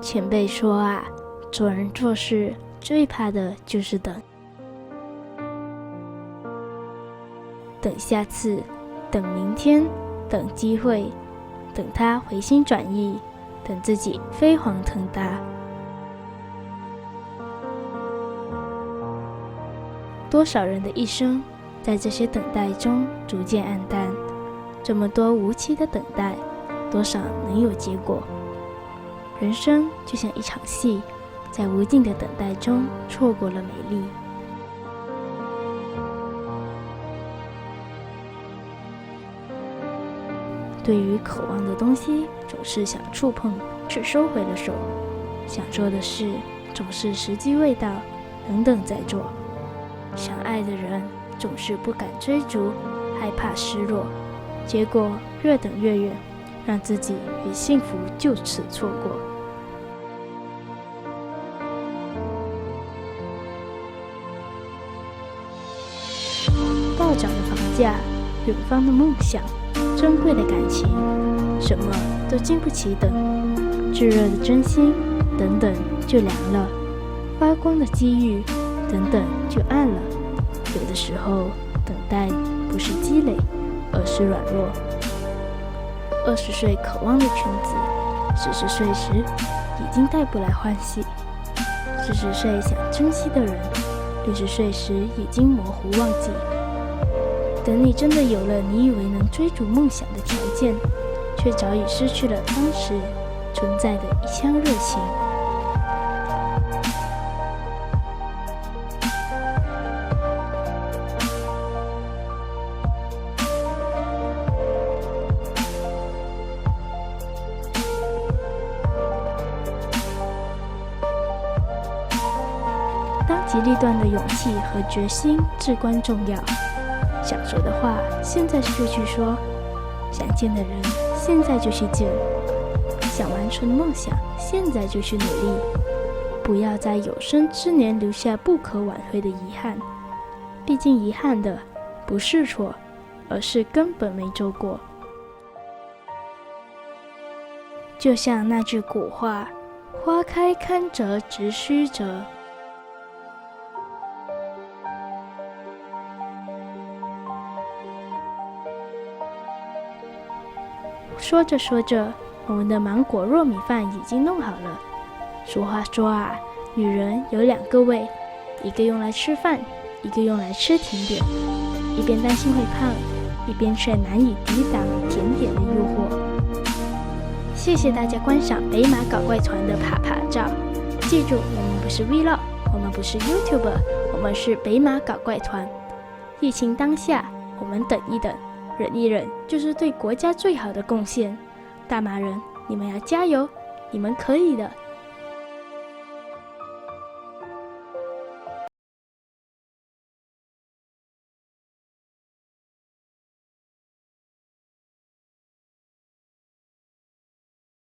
前辈说啊，做人做事最怕的就是等。等下次，等明天，等机会，等他回心转意，等自己飞黄腾达。多少人的一生在这些等待中逐渐黯淡，这么多无期的等待，多少能有结果？人生就像一场戏，在无尽的等待中错过了美丽。对于渴望的东西，总是想触碰却收回了手；想做的事，总是时机未到，等等再做。想爱的人，总是不敢追逐，害怕失落，结果越等越远，让自己与幸福就此错过。暴涨的房价，远方的梦想，珍贵的感情，什么都经不起等。炙热的真心，等等就凉了；发光的机遇，等等就暗了。有的时候，等待不是积累，而是软弱。20岁渴望的裙子，40岁时已经带不来欢喜；40岁想珍惜的人，60岁时已经模糊忘记。等你真的有了你以为能追逐梦想的条件，却早已失去了当时存在的一腔热情。当机立断的勇气和决心至关重要。想说的话，现在就去说；想见的人，现在就去见；想完成的梦想，现在就去努力。不要在有生之年留下不可挽回的遗憾，毕竟遗憾的不是错，而是根本没做过。就像那句古话：“花开堪折直须折。”说着说着，我们的芒果糯米饭已经弄好了。俗话说啊，女人有2个胃，一个用来吃饭，一个用来吃甜点。一边担心会胖，一边却难以抵挡甜点的诱惑。谢谢大家观赏北马搞怪团的爬爬照。记住，我们不是 Vlog， 我们不是 YouTuber， 我们是北马搞怪团。疫情当下，我们等一等，忍一忍，就是对国家最好的贡献。大马人，你们要加油，你们可以的。